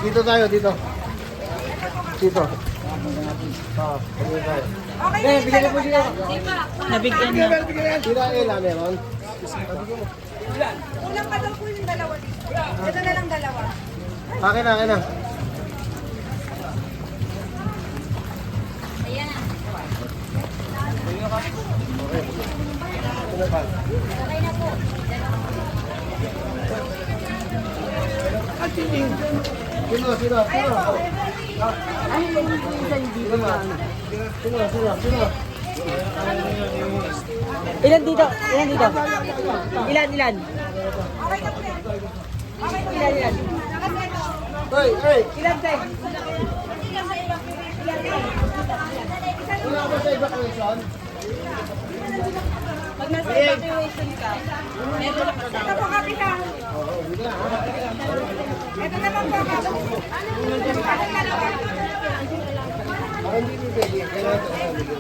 Dito tayo, dito. Dito. Dito tayo. Okay, bigyan po siya. Nabigyan na. Tira Ela, meron? Kulang pa daw po yung dalawa dito. Ito na lang dalawa. Akin na, akin na. Ayan na. Okay na po. Sino? Sino? Ilan dito? Ilan dito? Ilan? Okay na po yan. Okay po yan. Ilan? Hey! Ilan tayo? Wala ba sa evacuation? Pag nasa evacuation ka, Ito po kapitan. Ito naman po kapitan. Ano dalawa? Ako hindi pwede. Kailangan ito.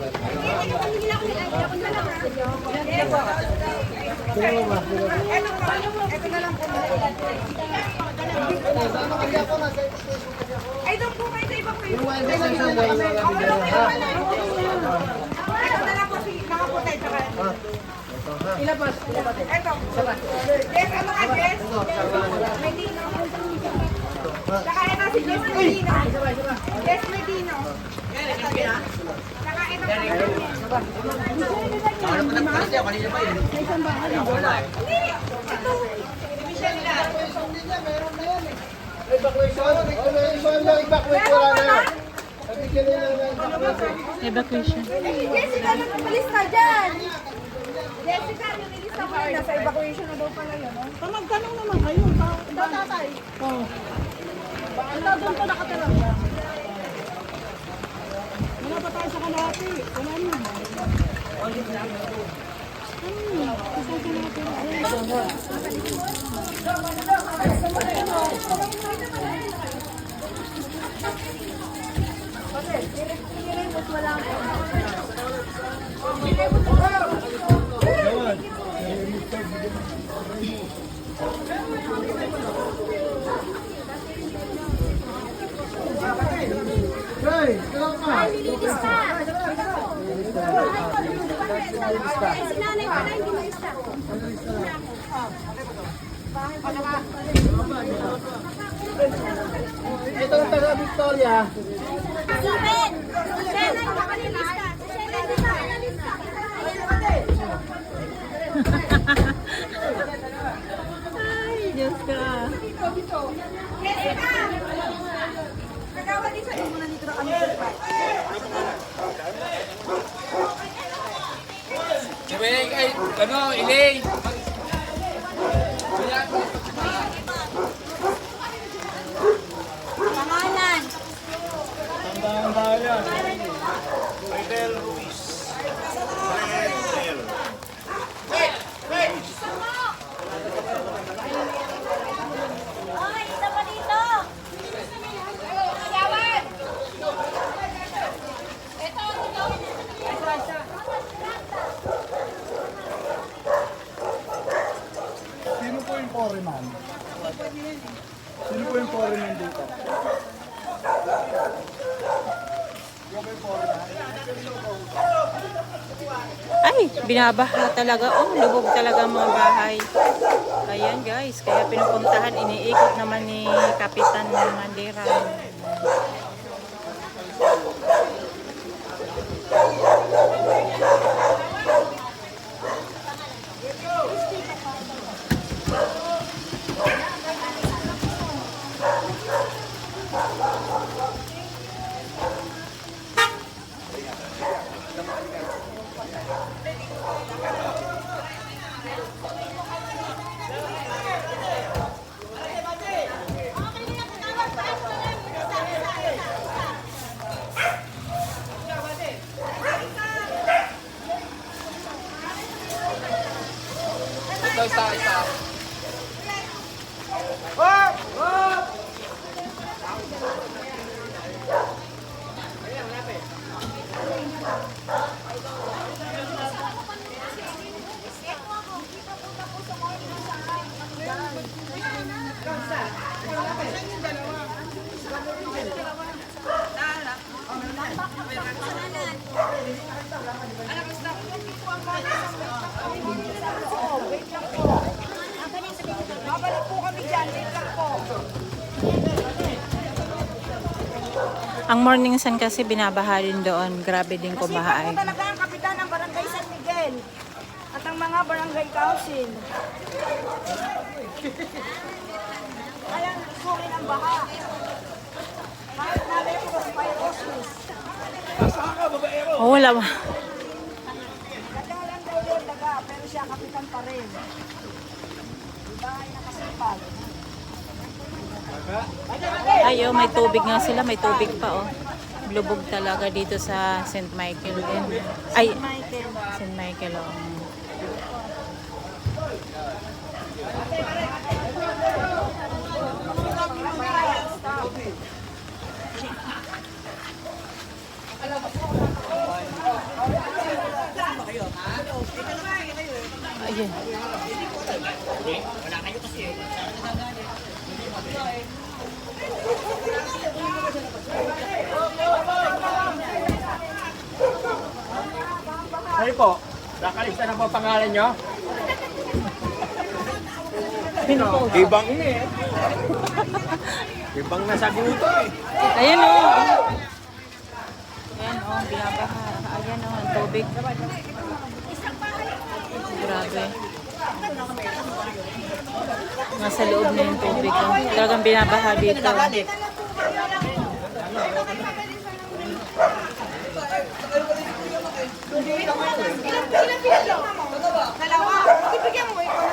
Sino ba? Ito na lang po. Ay, doon po kayo sa ibang Yung mga evacuation na yung mga bigyan. Ito na lang po si nakaputay sa kanya. ilabas. Ito. Yes, ano ka, Jess? Medino. Saka ito si Jess Medino. Jess Medino. Saka ito Evacuation lang, evacuate wala na yan. Nabigyan na lang ng evacuation. Evacuation. Jessica, nagpapalis ka dyan. Jessica, nililis na pala. Nasa evacuation na daw pala yun. Magtanong naman kayo. Tatay. Oo. Ito, doon pa nakatira. Wala pa tayo sa kalahati. Wala na. Hey, kailangan ka. Nililis ka. Si nanay pala, hindi mo isa. Ito ang taga Victoria. Steven! Shena, nakalilis ka. Shena, nakalilis ka. Ay, Diyos ka. Jessica! Kagawa din sa mo na dito na kami. Ilay! Pangalan. Tandaan bayan. Fidel Ruiz. Fidel. Ay, isa pa dito. Yawan! Ito, Sino po yung foreman? Sino po yung foreman dito? Ay, binabaha talaga. Oh, lubog talaga ang mga bahay. Ayan guys, kaya pinupuntahan, iniikot naman ni Kapitan Mandira. Ang Morning Sun kasi binabaha din doon. Grabe din ko Kasi baha po talaga ang kapitan ng Barangay San Miguel at ang mga barangay council. Kaya nagsukin ang baha. Kahit namin po sa pyrosis. Oh, wala. Daga lang daw yun, daga, pero siya kapitan pa rin. Diba ay nakasipag. Ay, oh, may tubig nga sila. May tubig pa, oh. Lubog talaga dito sa St. Michael din. Ay, Michael. St. Michael, oh. Ayun. Ay po, nakalista na po pangalan nyo? Ibang Ibang nasa guto eh. Ayan, oh. Ayan, oh, binabaha. Ayan, oh, ang tubig. Grabe. Nasa loob na yung tubig, oh. Talagang binabaha dito. Dalawa. Ibigyan mo ito.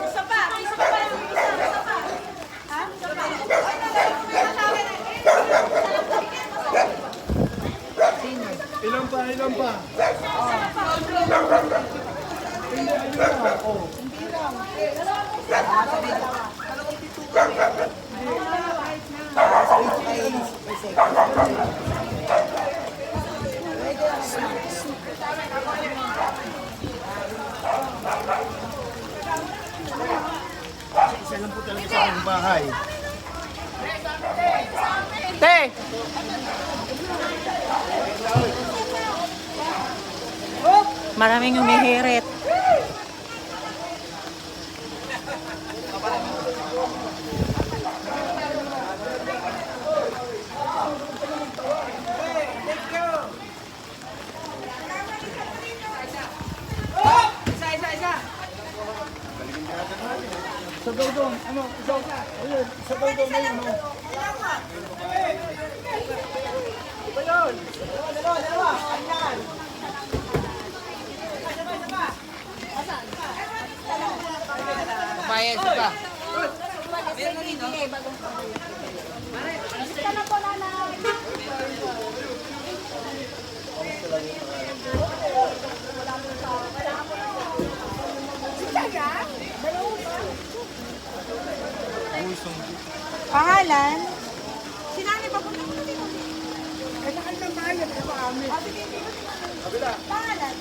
Isa pa. Isa pa. Isa pa. Ha? Ilan pa, ilan pa? Isa lang po talaga sa aking bahay. Te! Maraming humihirit. Sabaw doon, ano, isaw, ayun, sabaw doon na yun, ano. Bayad ka. Isa na po, nanay. Pangalan? Si nanay pa po naman dito. Kailangan ng bayan, ito amin. Pangalan?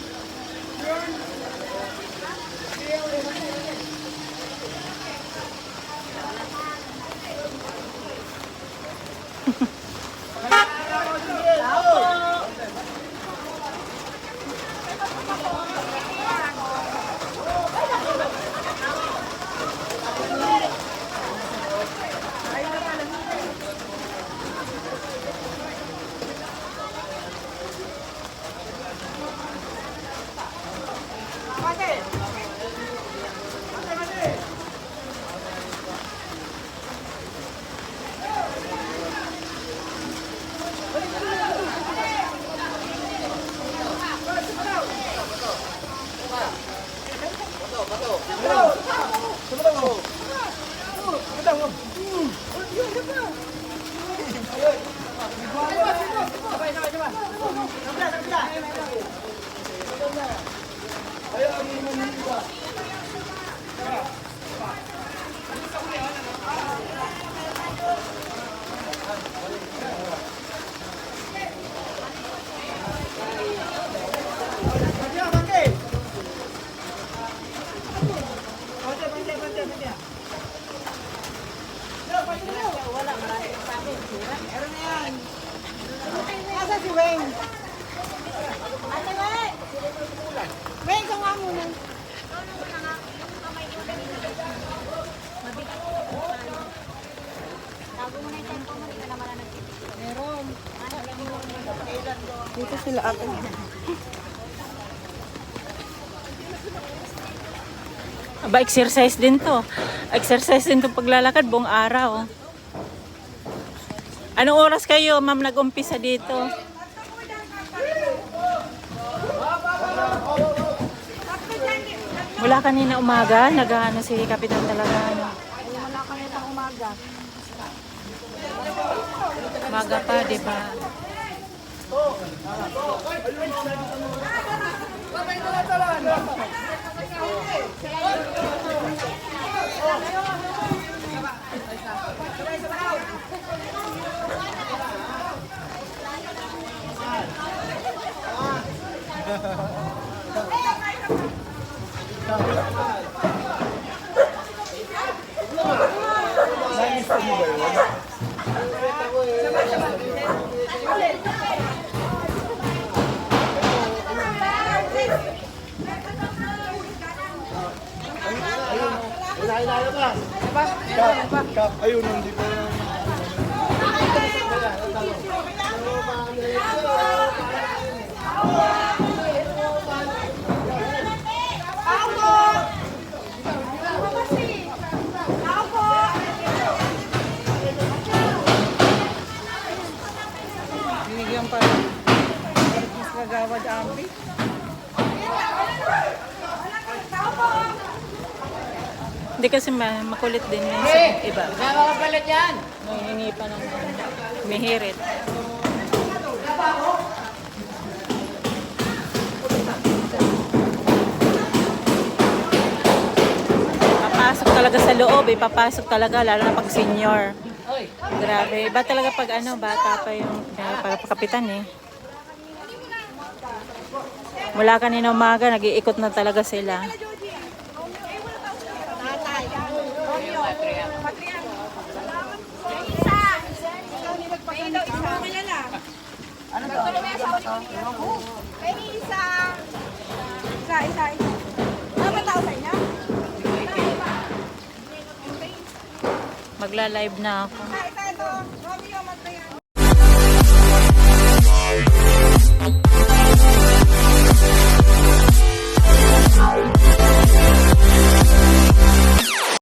Nasa si Wayne? Ate Wayne! Wayne, ikaw nga muna. sila ako. Aba, exercise din to. Exercise din to paglalakad buong araw. Anong oras kayo, ma'am, nag-umpisa dito? Mula kanina umaga, nag-ano si Kapitan talaga. Ano. Wala ka nitang umaga. Umaga pa, di ba? Nalista mo ba yun? Kap, ayun, nandito na. Binigyan pa rin. Mas kagawad ambi. Hindi kasi makulit din yan sa iba. Sama ka pala dyan. May hingi pa ng may hirit. Papasok talaga sa loob eh. Papasok talaga lalo na pag senior. Grabe. Iba talaga pag ano, bata pa yung pagkapitan eh. Mula kanina umaga, nag-iikot na talaga sila. Ano to? Isa. Ano ba tao sa inyo? Magla-live na ako.